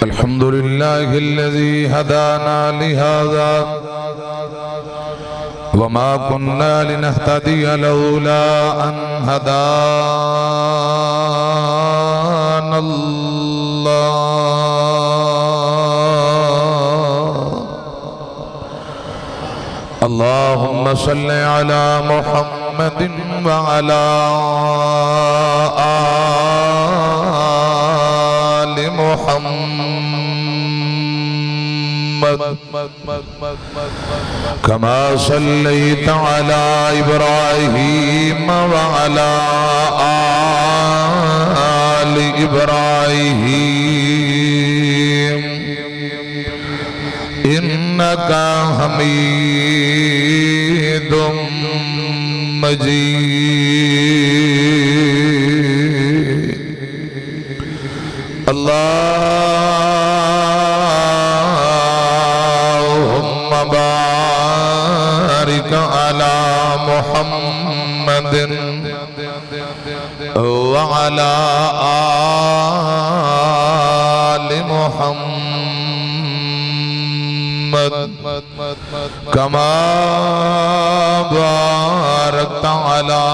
الحمد لله الذي هدانا لهذا وما كنا لنهتدي لولا أن هدانا الله. اللهم صل على محمد وعلى آل محمد كما صليت على إبراهيم وعلى آل إبراهيم إنك حميد مجيد. اللهم بارك على محمد وعلى آل محمد كما باركت على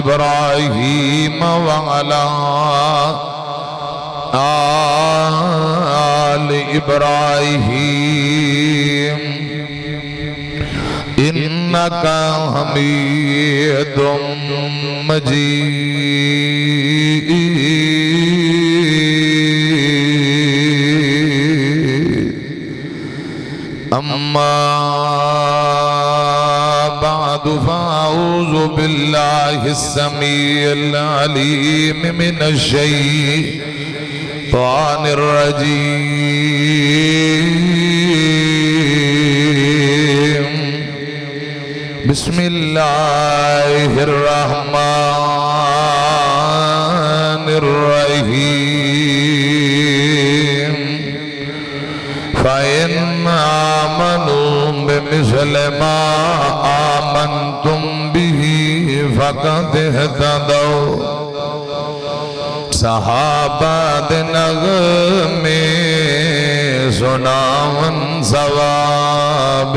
إبراهيم وعلى آل إبراهيم إنك حميد مجيد. أما بعد فأعوذ بالله السميع العليم من الشيطان الرجيم. بسم الله الرحمن الرحيم. فإن آمنوا بمثل ما آمنتم به فقد اهتدوا. صحابہ نغمے سناون ثواب،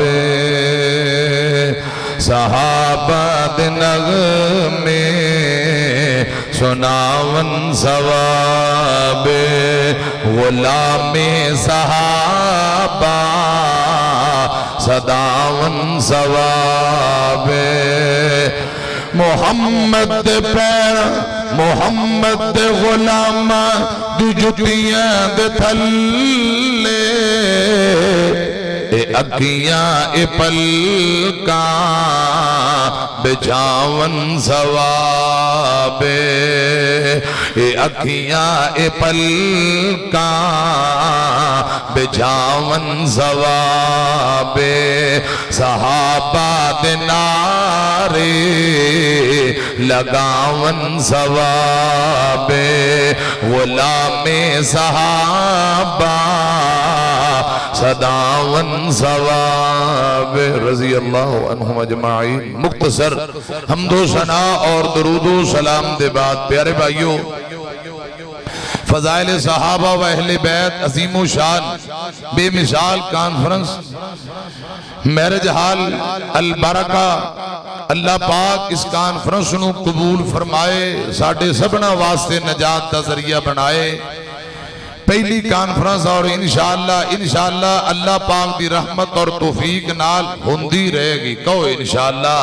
صحابہ نغمے سناون ثواب. غلام صحابہ صداون ثواب. محمد پیر محمد غلام دی جتیاں دے تھلے اے اکیاں اے پلکاں بچاون ثواب. اے اکیاں اے پلکاں بچاون ثواب. صحابہ دے نعرے لگاون ثواب. غلام صحابہ صداون ثواب. رضی اللہ عنہم اجمعین. مختصر حمد و ثنا اور درود و سلام دے بعد پیارے بھائیوں، فضائل صحابہ و اہل بیت عظیم و شان بے مثال کانفرنس میرج حال البرکہ اللہ پاک اس کانفرنس نو قبول فرمائے، ساڑھے سبنا واسطے نجات دا ذریعہ بنائے. پہلی کانفرنس اور انشاءاللہ اللہ پاک دی رحمت اور توفیق نال ہوندی رہے گی. کہو انشاءاللہ.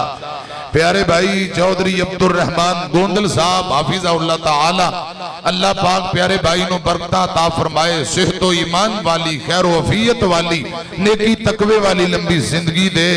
پیارے بھائی چودھری عبدالرحمن گوندل صاحب حافظہ اللہ تعالی، اللہ پاک پیارے بھائی نو برکتہ عطا فرمائے، صحت و ایمان والی، خیر و عافیت والی، نیکی تقوی والی لمبی زندگی دے.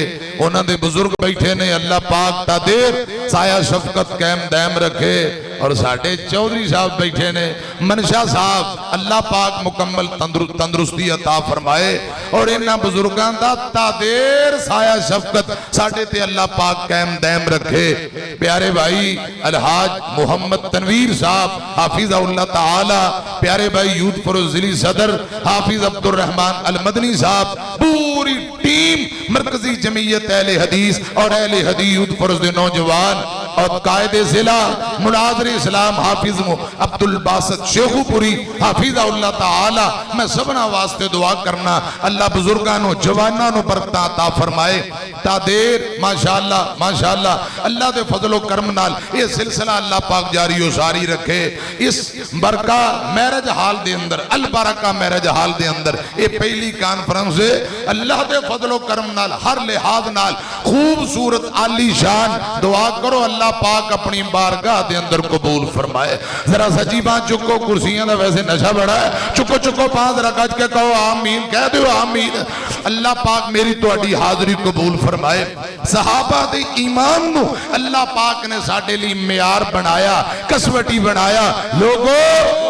انہاں دے بزرگ بیٹھے نے، اللہ پاک تا دیر سایہ شفقت قائم دائم رکھے. اور ساڑھے چودھری صاحب بیٹھے نے، منشا صاحب اللہ پاک مکمل تندرستی عطا فرمائے. اور انہاں بزرگاں دا تا دیر سایہ شفقت ساڑھے تے اللہ پاک قائم دائم رکھے. پیارے بھائی الحاج محمد تنویر صاحب حافظہ اللہ تعالی، پیارے بھائی یوتھ فروز ضلعی صدر حافظ عبدالرحمن المدنی صاحب، پوری ٹیم مرکزی جمعیت اہل حدیث اور اہل حدیث یوتھ فروز دے نوجوان اور قائد ضلع مناظر اسلام حافظ عبد الباسط شیخو پوری حافظہ اللہ تعالی میں سبنا واسطے دعا کرنا اللہ بزرگانوں جوانانوں برکتاں عطا فرمائے تا دیر ماشاءاللہ اللہ دے فضل و کرم نال یہ سلسلہ اللہ پاک جاری و ساری رکھے اس برکہ میرج حال دے اندر البرکہ میرج حال دے اندر یہ پہلی کانفرنس ہے اللہ دے فضل و کرم نال ہر لحاظ نال خوبصورت عالی شان دعا کرو اللہ پاک اپنی بارگاہ دے اندر قبول فرمائے ذرا سچی بات چکو کرسیاں دا ویسے نشہ بڑھا ہے چکو پانچ رکعت کے کہو آمین کہہ دو آمین اللہ پاک میری تو اڈی حاضری قبول فرمائے صحابہ دے ایمان نو اللہ پاک نے ساڑھے لی معیار بنایا کسوٹی بنایا لوگو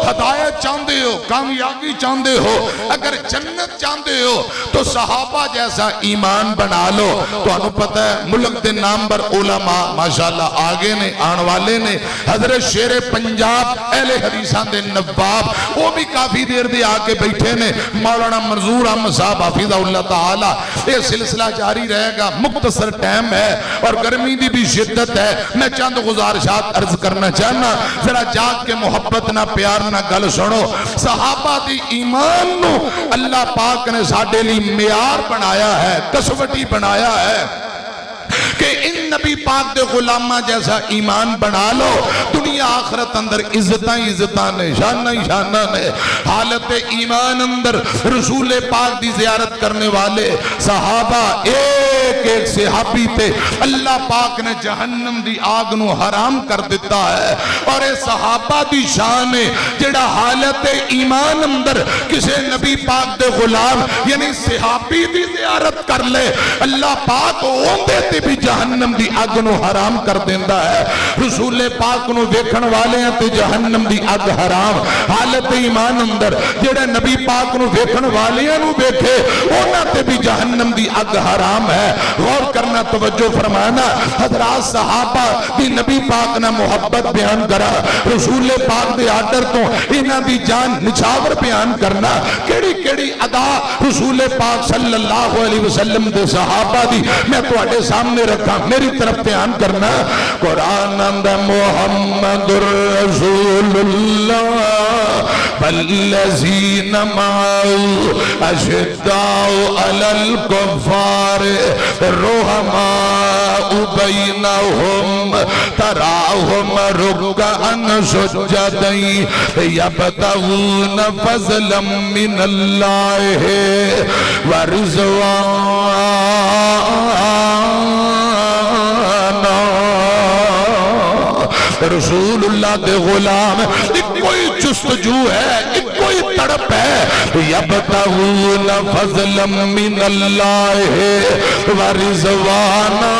ہدایت چاندے ہو کامیابی چاندے ہو اگر جنت چاندے ہو تو صحابہ جیسا ایمان بنا لو تو انہوں پتہ ہے ملک دے نام بر علماء ماشاءاللہ آگے نے آن والے نے حضرت شیر پنجاب اہل حدیثان دے نواب وہ بھی کافی دیر دے آگے بیٹھے نے مولانا منظور احمد صاحب حافظہ اللہ تعالی یہ سلسلہ جاری رہے گا مختصر ٹائم ہے اور گرمی دی بھی شدت ہے میں چند گزارشات عرض کرنا چاہنا ذرا جاگ کے محبت نہ پیار نہ گل سنو صحابہ دی ایمان نو اللہ پاک نے ساڑھے لی معیار بنایا ہے کسوٹی بنایا ہے کہ ان نبی پاک دے غلامہ جیسا ایمان بنا لو دنیا آخرت اندر عزتاں نے شانہ نے حالت ایمان اندر رسول پاک دی زیارت کرنے والے صحابہ ایک صحابی تے اللہ پاک نے جہنم دی آگ نو حرام کر دیتا ہے اور اے صحابہ دی شان ہے جڑا حالت ایمان اندر کسے نبی پاک دے غلام یعنی صحابی دی زیارت کر لے اللہ پاک اون دیتے بھی جہنم دی اگ نو حرام کر دیندہ ہے رسول پاک نو دیکھن والے ہیں تے جہنم دی اگ حرام حالت ایمان اندر جڑے نبی پاک نو دیکھن والے ہیں نو دیکھے اونا تے بھی جہنم دی اگ حرام ہے غور کرنا توجہ فرمانا حضرات صحابہ دی نبی پاک نہ محبت بیان کرا رسول پاک دے آڈر تو انہ دی جان نچھاور بیان کرنا کیڑی ادا رسول پاک صلی اللہ علیہ وسلم دے صحابہ دی میں تو اڈے سامنے رکھا میری طرف بیان کرنا قرآن اندر محمد رسول اللہ والذین معاو اشداؤ علی الکفار رحماء بینہم تراہم رکعن سجدین یبتغون فضلا من اللہ ورضوانا رسول اللہ دے غلام کوئی جستجو ہے کوئی تڑپ ہے یبتغون فضلا من اللہ ورضوانا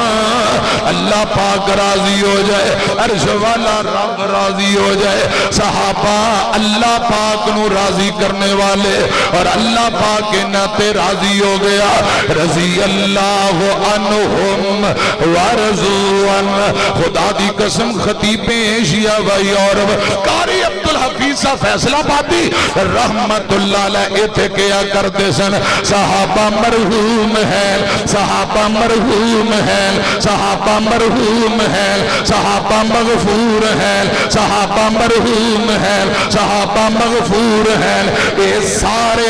اللہ پاک راضی ہو جائے عرش والا رب راضی ہو جائے صحابہ اللہ پاک نو راضی کرنے والے اور اللہ پاک ناتے راضی ہو گیا رضی اللہ عنہم ورضوان خدا دی قسم خطیب ایشیا و یورپ قاری عبدالحفیظ فیصلہ بادی رحمت اللہ علیہ تھے کیا کرتے سن صحابہ مرحوم ہیں صحابہ مرحوم ہیں صحابہ مرحوم ہیں صحابہ مغفور ہیں صحابہ مرحوم ہیں صحابہ مغفور ہیں اے سارے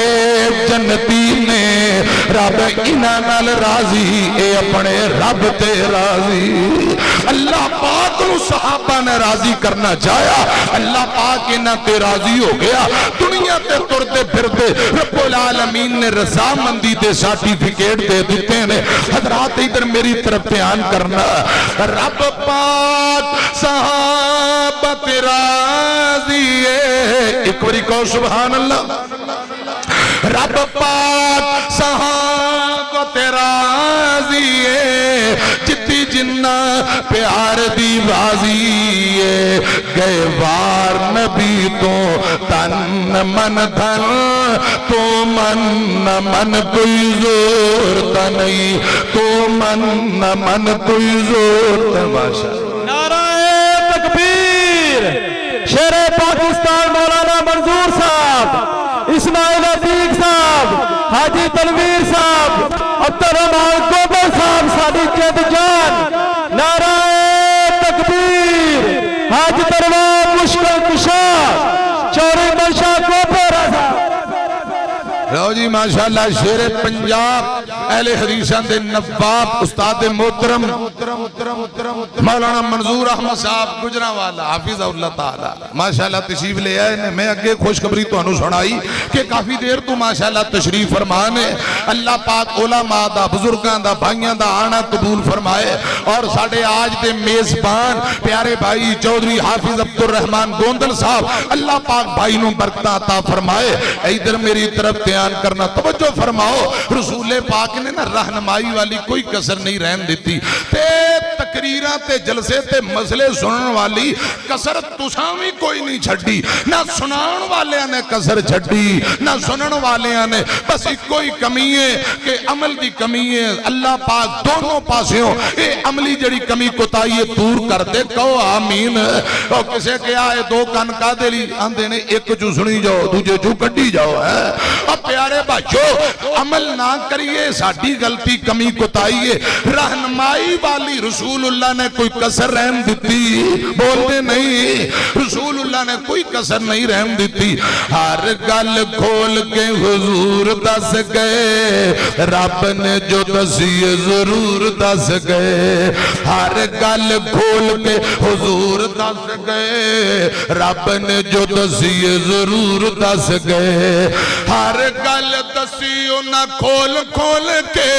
جنتی نے رب انہاں نال راضی اے اپنے رب تے راضی اللہ پاک نو صحابہ نے راضی کرنا چاہیا اللہ پاک انہاں تے راضی ہو گیا دنیا تے ترتے پھرتے رب العالمین نے رضامندی دے سرٹیفکیٹ دے دیتے ہیں حضرات ادھر میری طرف بیان کرنا رب پاک صحابہ تے راضی ہے ایک باری کہو سبحان اللہ رب پاک صحابہ تے راضی ہے جتی جنہ پیار دی بازی ہے گئے وار نبی تو تن من دھن تو من کوئی زور تنئی تو من کوئی زور تماشا نعرہ تکبیر شیر پاکستان مولانا منظور صاحب اسماعیل عتیق صاحب حاجی تنویر صاحب عبدالرحمان گوبر صاحب ساڈی جد جان نعرہ تکبیر لو جی ماشاءاللہ شیر پنجاب اہل حدیثاں دے نواب استاد محترم مولانا منظور احمد صاحب گجرانوالا حافظ اللہ تعالی ماشاءاللہ تشریف لے آئے. میں اگے خوشخبری تو انہوں سنائی کہ کافی دیر تو ماشاءاللہ تشریف فرمانے. اللہ پاک علماء دا بزرگان دا بھائیاں دا آنا قبول فرمائے. اور ساڑھے آج دے میزبان پیارے بھائی چودھری حافظ عبد الرحمن گوندل صاحب اللہ پاک بھائی نوں برکتہ عطا فرمائے. ادھر میری طرف دھیان کرنا توجہ فرماؤ. رسول پاک نے نا رہنمائی والی کوئی کسر نہیں رہن دیتی. تے تقریراں تے جلسے تے مسئلے سنن والی کسر تساوی کوئی نہیں چھڑی. نہ سنان والے نے کسر چھڑی نہ سنن والے نے. بس ایک کوئی کمی ہے کہ عمل دی کمی ہے. اللہ پاک دونوں پاسیوں اے عملی جڑی کمی کوتاہی دور کر دے. کہو آمین. اور کسے کیا ہے دو کان کا دے لی آندے نے ایک جو سنی جاؤ دوجے جو کٹی جاؤ ہے. اب پیارے بھائیو عمل نہ کریے ساڑھی غلطی کمی کوتاہی ہے. رہنمائی والی رسول اللہ نے کوئی کسر رحم دیتی بولتے نہیں. رسول اللہ نے کوئی کسر نہیں رحم دیتی. ہر گل کھول کے حضور دس گئے رب نے جو دسیے ضرور دس گئے. ہر گل کھول کے حضور دس گئے رب نے جو دسیے ضرور دس گئے. ہر گل دسیو نہ کھول کھول کے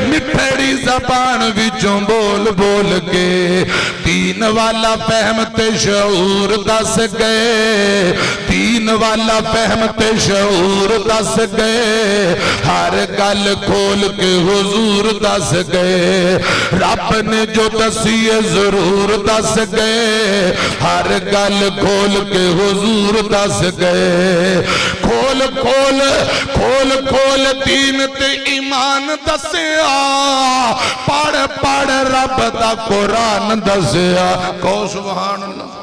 مٹھڑی زبان وچوں بول بول کے. دین والا فہم تے شعور دس گئے. دین والا فہم تے شعور دس گئے. ہر گل کھول کے حضور دس گئے رب نے جو دسیے ضرور دس گئے. ہر گل کھول کے حضور دس گئے. کھول کھول کھول کھول دین تے ایمان دسیا. پڑھ پڑھ رب دا قرآن دسیا. کہو سبحان اللہ.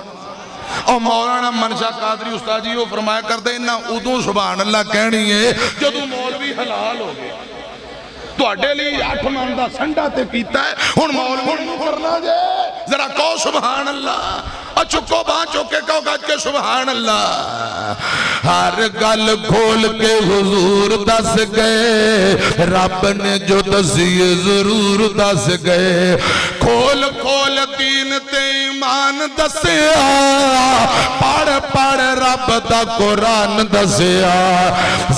اور مولانا منشا قادری استاد جی وہ فرمایا کرتے انہاں ادوں سبحان اللہ کہنی ہے جدوں مولوی حلال ہو گئے. تو اڈے لی 8 من دا سنڈا تے پیتا ہے ہن مولوی نہیں کرنا جے. ذرا کہو سبحان اللہ. چکو باں چوکے کہو گج کے سبحان اللہ. ہر گل کھول کے حضور دس گئے رب نے جو دسیے ضرور دس گئے. کھول کھول دین تے ایمان دسیا. پڑھ پڑھ رب دا قرآن دسیا.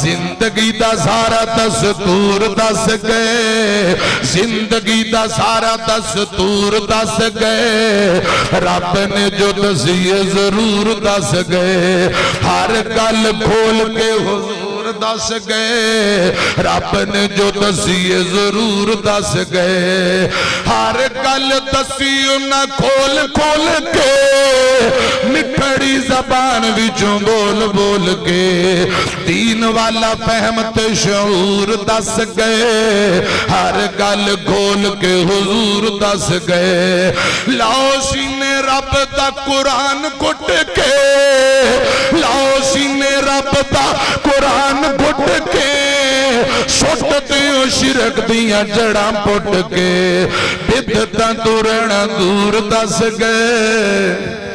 زندگی دا سارا دستور دس گئے. زندگی دا سارا دستور دس گئے رب نے جو دسیے ضرور دس گئے. ہر گل کھول کے حضور دس گئے رب نے جو دسیے ضرور دس گئے. ہر گل دسیو نہ کھول کھول کے مٹھڑی زبان وچوں بول بول کے. دین والا فہم تے شعور دس گئے. ہر گل کھول کے حضور دس گئے. لاؤ سینے رب دا قرآن کٹ کے. لاؤ سینے رب دا قرآن کٹ کے. سٹ دیو شرک دیاں جڑاں پٹ کے. بدعتاں تو رہنا دور دس گئے.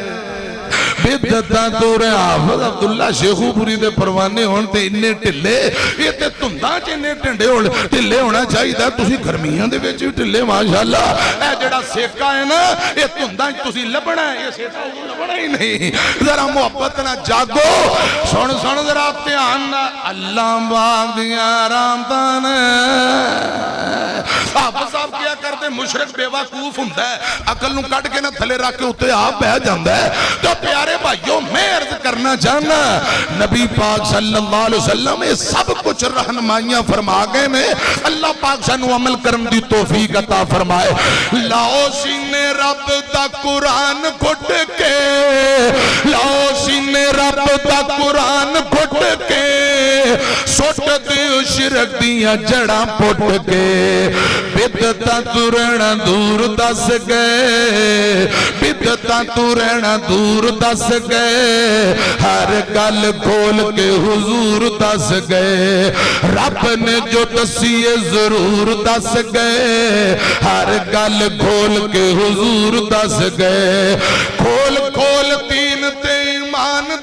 بدعتاں تو رہنا. حافظ عبداللہ شیخو پوری دے پروانے ہون تے انہیں ٹلے. یہ تے تنداں چینے ٹلے ہونا چاہی دا. تسی گرمیاں دے بیچے ٹلے ماشاءاللہ. اے جڑا سیکا ہے نا یہ تنداں تسی لبنا ہے. یہ سیکا لبنا ہی نہیں. ذرا محبت نہ جاگو. سن سن ذرا دھیان نہ. اللہ باغ دیاں رحمتاں. حافظ صاحب کیا کرتے مشرک بے وقوف ہوندا ہے. عقل نو کٹ کے نہ تھلے رکھ کے اوتے آپ بہ جاندا ہے. تو پیارے بھائیوں میں عرض کرنا چاہنا نبی پاک صلی اللہ علیہ وسلم یہ سب کچھ رہنمائیاں فرما گئے نے. اللہ پاک سانو عمل کرن دی توفیق عطا فرمائے. لاؤ سینے رب دا قرآن کھٹ کے. لاؤ سینے رب دا قرآن کھٹ کے. سٹ دیو شرک دیاں جڑاں پٹ کے. بدعتاں تو رہنا دور دس گئے. بدعتاں تو رہنا دور دس گئے. ہر گل کھول کے حضور دس گئے. رب نے جو دسیے ضرور دس گئے. ہر گل کھول کے حضور دس گئے. کھول کھول دین تے ایمان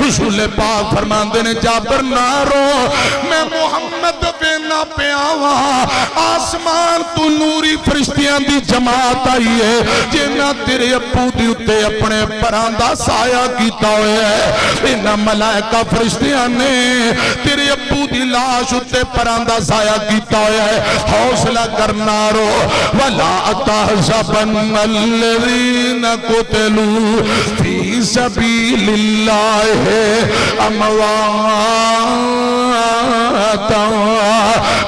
رسول پاک فرماندے نے جابر نہ رو میں محمد بینا پیاوا آسمان تو نوری فرشتیاں دی جماعت آئی ہے جنہ تیرے ابو دی اتے اپنے پراندہ سایہ کیتا ہوئے ہے انہ ملائکہ فرشتیاں نے تیرے ابو دی لاش اتے پراندہ سایہ کیتا ہوئے ہے حوصلہ کرنا رو وَلَا تَحْسَبَنَّ الَّذِينَ قُتِلُوا فِي سَبِيلِ اللَّهِ أَمْوَاتًا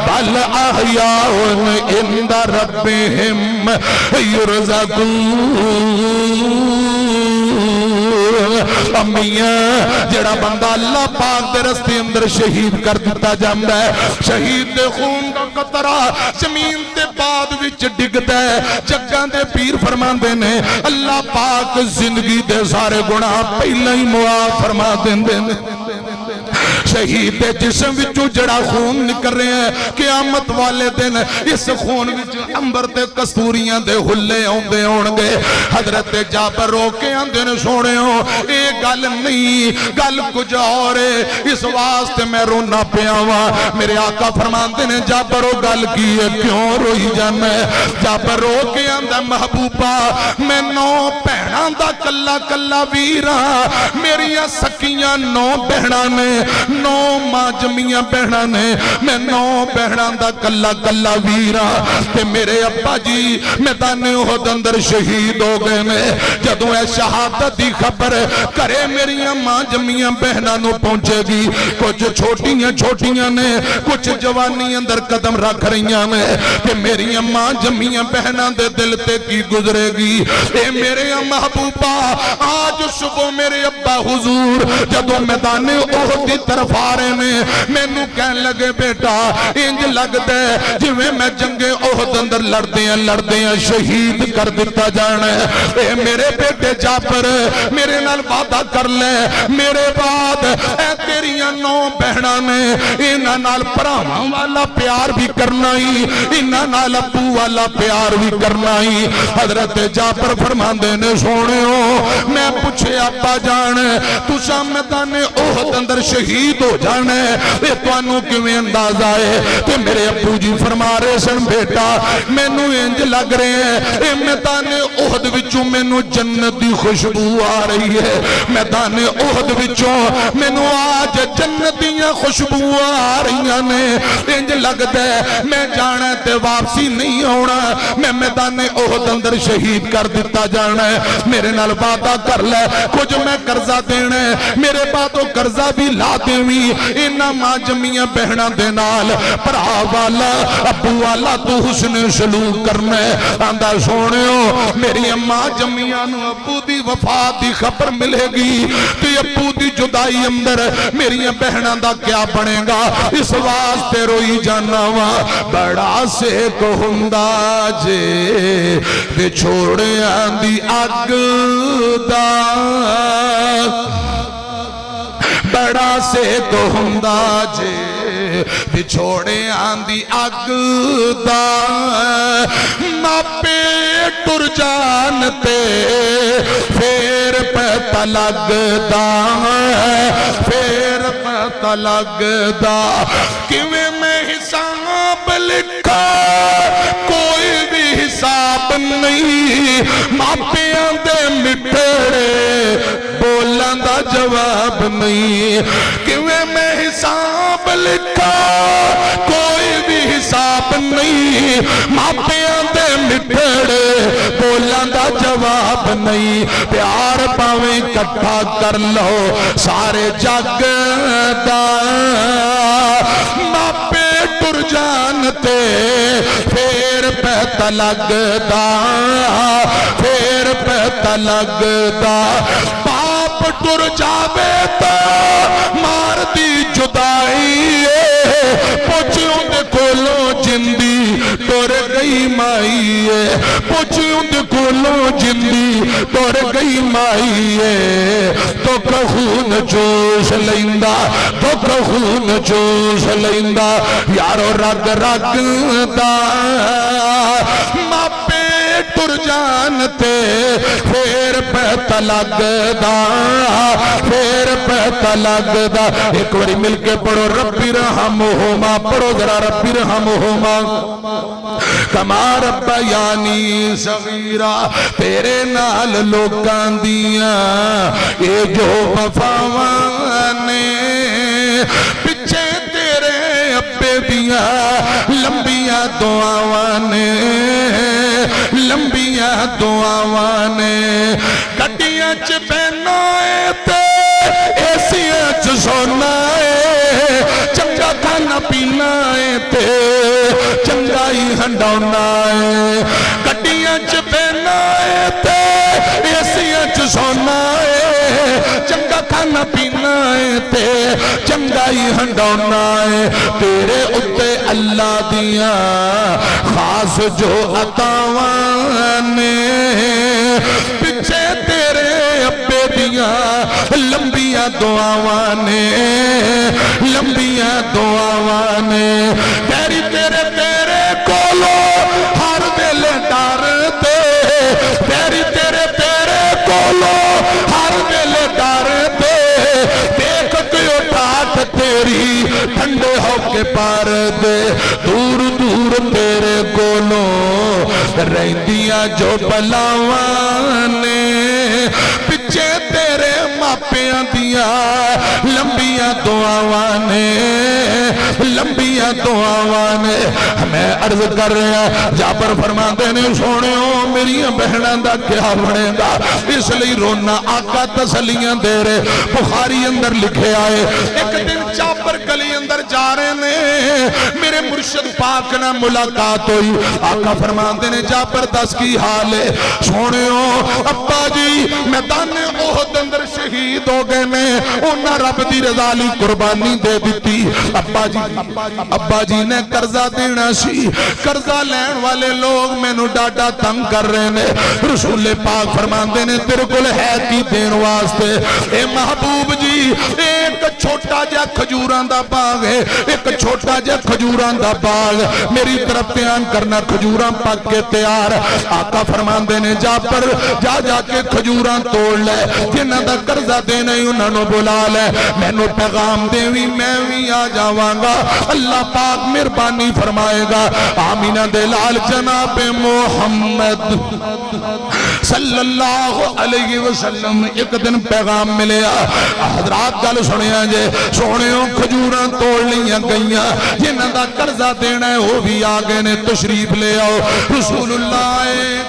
بَلْ أَحْيَاءٌ عِندَ رَبِّهِمْ يُرْزَقُونَ امیاں جڑا بندہ اللہ پاک دے رستے اندر شہید کر دیتا جاندہ ہے شہید دے خون دا قطرہ زمین تے بعد وچ ڈگتا ہے جگان دے پیر فرمان دینے اللہ پاک زندگی دے سارے گناہ پہلے ہی معاف فرما دینے شہید دے جسم وچوں جڑا خون نکل رہے ہیں قیامت والے دن اس خون وچوں امبر تے کستوریاں دے ہلے ہوندے ہونگے حضرت جابر رو کے آندے نے سونے ہو اے گل نہیں گل کچھ اور ہے اس واسطے میں رونا پیاوا میرے آقا فرماندے نے جابر رو گل کی ہے کیوں روئی جانا ہے جابر رو کے آندے محبوبہ میں 9 بہناں دا کلا کلا ویرا میریاں سکیاں 9 بہناں نے 9 ماں جمیاں بہناں نے میں 9 بہناں دا کلا کلا ویرا تے میرے ابا جی میدان احد اندر شہید ہو گئے نے جدوں اے شہادت دی خبر کرے میریاں ماں جمیاں بہناں نو پہنچے گی کچھ چھوٹیاں نے کچھ جوانی اندر قدم رکھ رہیاں نے کہ میریاں ماں جمیاں بہناں دے دل تے کی گزرے گی اے میرے محبوبہ آج صبح میرے ابا حضور جدوں میدان احد دی طرف آ رہے نے میں نو کہن لگے بیٹا انج لگ دے جویں میں جنگ احد اندر لڑدیاں شہید کر دیتا جانا ہے اے میرے بیٹے جابر میرے نال وعدہ کر لے میرے بعد اے تیریاں 9 بہناں نے انہاں نال پراواں والا پیار بھی کرنا ہی انہاں نال ابو والا پیار بھی کرنا ہی حضرت جابر فرماندے نے سونے ہو میں پوچھے ابا جان تساں میدان احد اندر شہید ہو جانا ہے اے توانوں کیویں اندازہ ہے تے میرے ابو جی فرما رہے سن بیٹا مینوں انج لگ رہے ہیں اے میدان احد وچوں مینوں جنت دی خوشبو آ رہی ہے میدان احد وچوں مینوں آج جنت دیاں خوشبو آ رہیاں نے انج لگدا ہے میں جانا تے واپسی نہیں ہونا میں میدان احد اندر شہید کر دیتا جانا ہے میرے نال وعدہ کر لے کچھ میں قرضہ دینا ہے میرے باتوں قرضہ بھی لا دیویں انہاں ماں جمیاں بہناں دے نال بھرا والا ابو والا تو حسن سلوک کرنا ہے آندا سونےو میری ماں جمیاں نو ابو دی وفات دی خبر ملے گی تے ابو دی جدائی اندر میری بہناں دا کیا بنے گا اس واسطے روئی جانا وا بڑا سیک ہوندا جے وچھوڑیاں دی اگ دا بڑا سیک ہوندا جے وچھوڑیاں دی اگ دا ماپے ٹر جان تے پھر پتہ لگدا پھر پتہ لگدا کیویں میں حساب لکھا کوئی بھی حساب نہیں ماپیاں دے مٹھڑے بولاں دا جواب نہیں کیویں میں حساب لکھا کوئی بھی حساب نہیں ماپیاں دے مٹھڑے بولاں دا جواب نہیں پیار پاویں کٹھا کر لو سارے جگ دا ماپے ٹر جانتے پھر پتہ لگدا پھر پتہ لگدا باپ ٹر جاوے تا مار دی جدائی پوچھوں دے کولوں جندی ٹر گئی مائی پوچھوں دے کولوں جندی ٹر گئی مائی تو خون جوش لیندا تو خون جوش لیندا یارو رگ رگ دا ماپے ٹر جانتے پھر پتہ لگدا پھر پتہ لگدا ایک باری مل کے پڑھو ربی رحمہما پڑھو ذرا ربی رحمہما کما ربیانی صغیرا تیرے نال لوکاں دیاں اے جو وفاواں نے پچھے تیرے ابے دیاں لمبیاں دعاواں نے لمبیاں دعاواں نے گڈیاں چ بہنا اے تے ایسیاں چ سونا اے چنگا کھانا پینا اے تے چنگا ہی ہنڈونا اے گڈیاں چ بہنا اے تے ایسیاں چ سونا اے چنگا کھانا پینا اے تے چنگا ہی ہنڈونا اے تیرے اتے اللہ دیاں خاص جو عطاواں نے پچھے تیرے ابے دیاں لمبیاں دعاواں نے لمبیاں دعاواں نے تیری تیرے تیرے کولو ہر دل ڈر دے تیری تیرے تیرے کولو ہر دل ڈر دے دیکھ کے اٹھاٹ تیری ٹھنڈے ہو کے پار دے دور دور تیرے کولو رہندیاں جو بلاواں نے پچھے تیرے ماپیاں دیاں لمبیاں دعاواں نے لمبیاں دعاواں نے میں عرض کر رہا جابر فرماندے نے سونیو میری بہناں دا کیا بنے گا اس لئی رونا آقا تسلیاں دے رہے بخاری اندر لکھے آئے ایک دن جابر گلی اندر جا رہے نے میرے مرشد پاک نہ ملاقات ہوئی آقا فرماندے نے جابر دس کی حال ہے سونیو ابا جی میدان احد اندر شہید ہو گئے نے انہاں رب دی رضا لی قربانی دے دیتی ابا جی نے قرضہ دینا سی قرضہ لین والے لوگ میں نو ڈاڈا تنگ کر رہے نے رسول پاک فرماندے نے تیرے کل ہے کی دین واسطے اے محبوب جی ایک چھوٹا جا کھجوران دا باغ ہے ایک چھوٹا جا کھجوران دا باغ میری طرف تیان کرنا کھجوران پاک کے تیار آقا فرماندے نے جا پر جا کے کھجوران توڑ لے جنہ دا قرضہ دینے انہوں نے بلا لے میں نو پیغام دیوی میں بھی آ جاوانگا اللہ پاک مہربانی فرمائے گا آمینہ دلال جناب محمد صلی اللہ علیہ وسلم ایک دن پیغام ملے حضرات گل سنیا جے سونیوں کھجوراں توڑ لیاں گئیاں جنہ دا قرضہ دینا ہے وہ بھی آگے نے تشریف لے آؤ رسول اللہ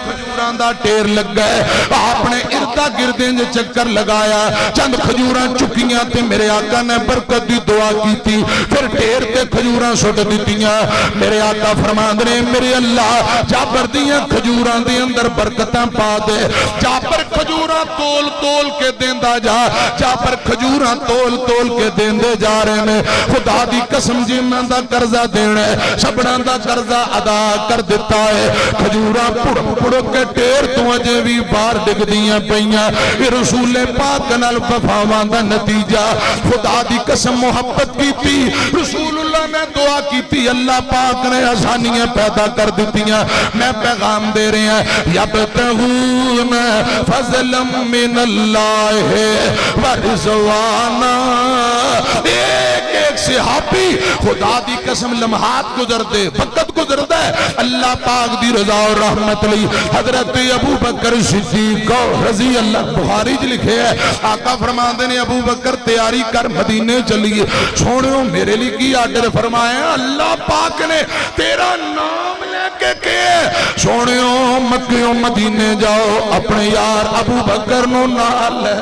کھجوراں دا ٹیر لگ گئے آپ نے اردا گردیں جو چکر لگایا چند کھجوراں چکیاں تے میرے آقا نے برکت دی دعا کی تھی پھر ٹیر تے کھجوراں سٹ دیتیاں میرے آقا فرمان دے میرے اللہ جابر دیاں کھجوراں دے اندر برکتاں پا دے جابر کھجوراں تول تول کے دیندہ جا جابر کھجوراں تول تول کے دیندے جا رہے نے خدا دی قسم جنہاں دا قرضہ دینے سبڑاں دا قرضہ ادا کر دیتا ہے کھجوراں پڑ کے ٹیر تو اجے بھی بار ڈگ دیاں پئیاں یہ رسول پاک نال وفاواں دا نتیجہ خدا دی قسم محبت کی تھی رسول اللہ نے دعا کی تھی اللہ پاک نے آسانیاں پیدا کر دیتیاں میں پیغام دے رہے ہیں یبتغون فضلا من اللہ ورضوانا ایک ایک صحابی خدا دی قسم لمحات گزر دے وقت گزر دے اللہ پاک دی رضا اور رحمت لی حضرت ابو بکر صدیق رضی اللہ بخاری جی لکھے ہے آقا فرماندے نے ابو بکر تیاری کر مدینے چلیے سونیوں میرے لیے کی آرڈر فرمائے اللہ پاک نے تیرا نام لے کے کہے سونیوں مکیوں مدینے جاؤ اپنے یار ابو بکر نو نال ہے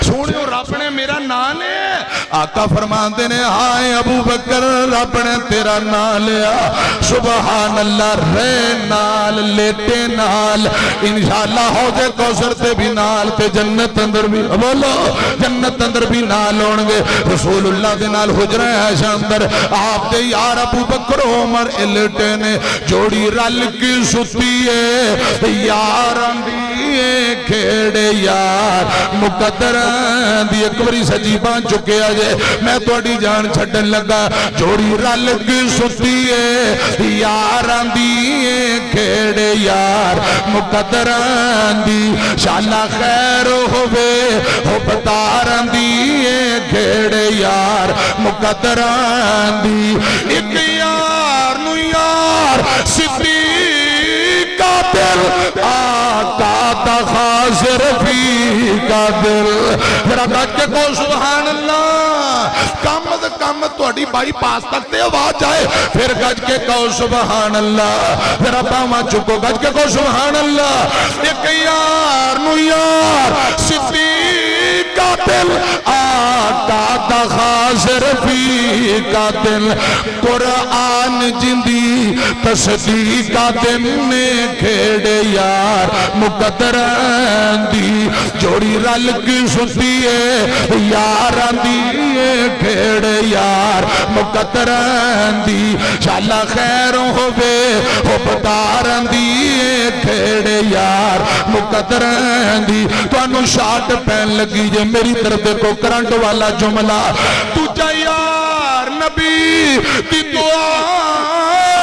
سونیوں رب نے میرا نام ہے آقا فرماندے نے ہائے ابو بکر رب نے تیرا نام لیا سبحان اللہ رے نال لیٹے نال انشاءاللہ حوض کوثر تے بھی نال تے جنت اندر بھی بولو جنت اندر بھی نال ہونگے رسول اللہ دے نال حجرہ عائشہ اندر آپ دے یار ابو بکر عمر لیٹے نے جوڑی رل کی ستی ہے یار اندی کھیڑے یار مقدر دی ایک باری سجی بان چکے آجے میں توڑی جان چھڑن لگا جوڑی رل کی ستی ہے یار دی کھیڑے یار مقدر دی شالا خیر ہوئے ہو بتار دی کھیڑے یار مقدر دی ایک یار نو یار صدیق کا دل آقا دا خاصر فی کا دل میرا گھٹ کے کو سبحان اللہ کم از کم توڑی بائی پاس تک تے آواز جائے پھر گھٹ کے کو سبحان اللہ میرا باما چکو گھٹ کے کو سبحان اللہ ایک یار نو یار صدیق کا دل آقا دا خاصر فی کا دل قرآن جندی تصدیق کا دل میں کھیڑے یار مقدر دی جوڑی رل کی سنتی ہے یار دی کھیڑے یار مقدر دی شالا خیر ہوئے ہو بتار دی کھیڑے یار مقدر دی تو انو شاٹ پہن لگی جے میری طرف کو کرنٹ والا جملہ تجھا یار نبی دی دعا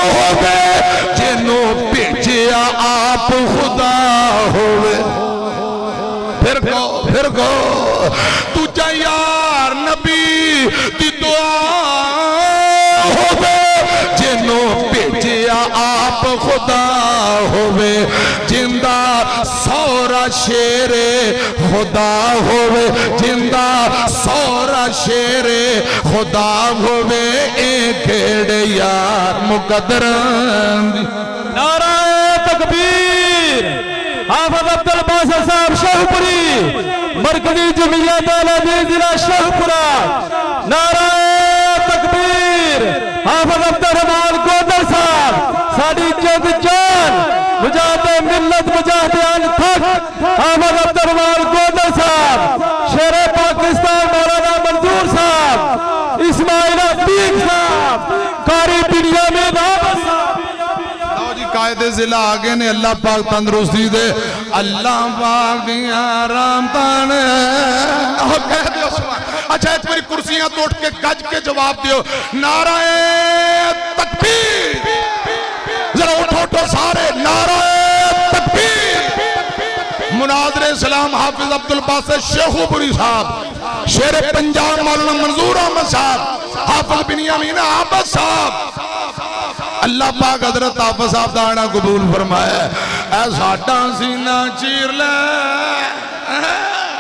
ہوئے جنو پیچھیا آپ خدا ہوئے پھر کو تجھا یار نبی دی دعا ہوئے جنو پیچھیا آپ خدا ہوئے جندہ سورا شیر خدا ہوئے جندہ سورا شیر خدا ہوئے ایک کھیڑے یار مقدر نعرہ تکبیر حافظ عبدالباسط صاحب شاہپوری مرکزی جمعیت اہل ضلع شاہپورہ نعرہ تکبیر حافظ عبدالرحمان گودر صاحب ساڑی جد جان مجاہد ملت مجاہد انتھک حافظ عبدالرحمان گودر صاحب شیر پاکستان مولانا منظور صاحب اسماعیل عتیق صاحب قاری بنیامین عابد صاحب قائد ضلع آگے نے اللہ پاک تندرستی دے اللہ پاک دیا رام تانے کہہ دیو سبحان اچھا ایک میری کرسیاں توڑ کے گج کے جواب دیو نعرہ تکبیر ذرا اٹھو سارے نعرہ تکبیر مناظر اسلام حافظ عبدالباسط شاہپوری صاحب شیر پنجاب مولانا منظور احمد صاحب حافظ بنیامین عابد صاحب اللہ پاک حضرت حافظ صاحب دانا قبول فرمائے اے ساٹھا سینہ چیر لے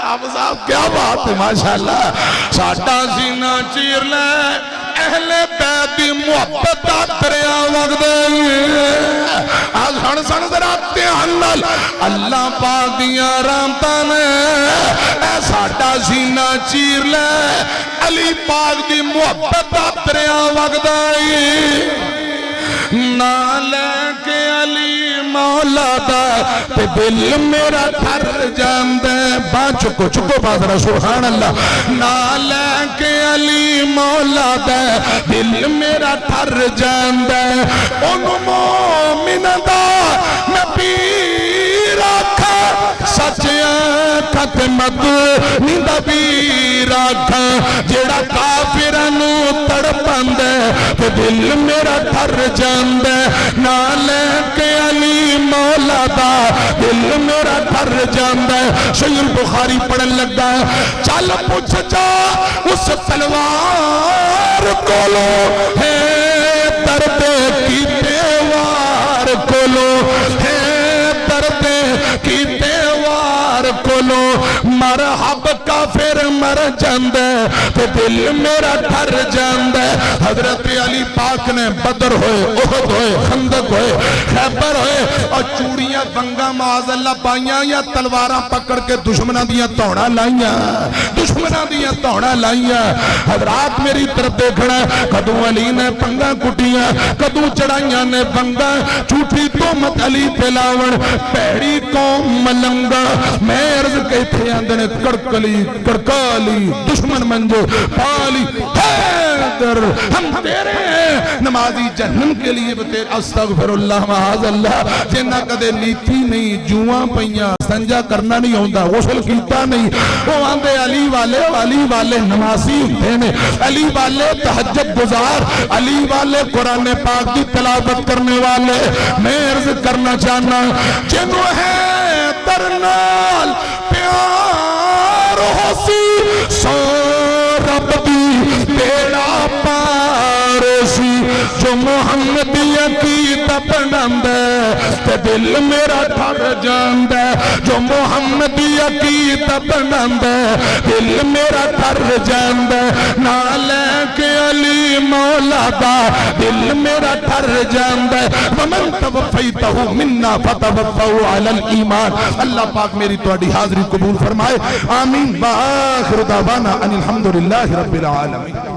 حافظ صاحب کیا بات ہے ماشاءاللہ ساٹھا سینہ چیر لے اہل بیت دی محبت دریا وقت آج ہن سن ذراتے حنل اللہ پاک دیا رامتان اے ساٹھا سینہ چیر لے علی پاک دی محبت دریا وقت نہ لے کے علی مولا دا تے دل میرا تھر جاندے چکو بازرہ سبحان اللہ نہ لے کے علی مولا دا دل میرا تھر جاندے ان مومن دا میں پیر آکھا سچیاں ختمت نیندہ پیر آکھا جیڑا کافرانو تڑپاندے تے دل میرا تھر جاندے نہ لے کے علی مولا دا دل میرا تھر جاندے صحیح البخاری پڑھن لگا چل پوچھ جا اس تلوار کولو ہے درد کی دیوار کولو ہے درد کی دیوار کولو مرحب کافر مر جاندے تے دل میرا تھر جاندے حضرت علی پاک نے بدر ہوئے احد ہوئے خندق ہوئے خیبر ہوئے اور چوڑیاں بنگا معاذ اللہ پائیاں یا تلواراں پکڑ کے دشمنہ دیاں توڑا لائیاں حضرات میری طرف دیکھنا کدو علی نے پنگا کٹیاں کدو چڑھائیاں نے بنگا چھوٹی تومت علی پلاون پیڑی قوم ملنگا میں عرض کہتے اندر کڑکلی کڑکالی دشمن منجے پالی حیدر ہم تیرے ہیں نمازی جہنم کے لیے بتیر استغفر اللہ معاذ اللہ جنہ کدے نیتی نہیں جوان پہیاں سنجا کرنا نہیں ہوندہ غسل کیتا نہیں وہ آندے علی والے نمازی ہوتے ہیں علی والے تہجد گزار علی والے قرآن پاک کی تلاوت کرنے والے میں عرض کرنا چاہنا جنہوں ہے ترنال پیار ہو سی سو رب دی بیڑا پارسی جو محمدیہ کی تپنند ہے تے دل میرا ٹھر جاند ہے جو محمدیہ کی تپنند ہے دل میرا ٹھر جاند ہے نالے کے علی مولا دا دل میرا ٹھر جاند ہے ومن توفیتہو مننا فتوفہو علی الایمان اللہ پاک میری توڑی حاضری قبول فرمائے آمین وآخر دعوانا ان الحمدللہ رب العالمین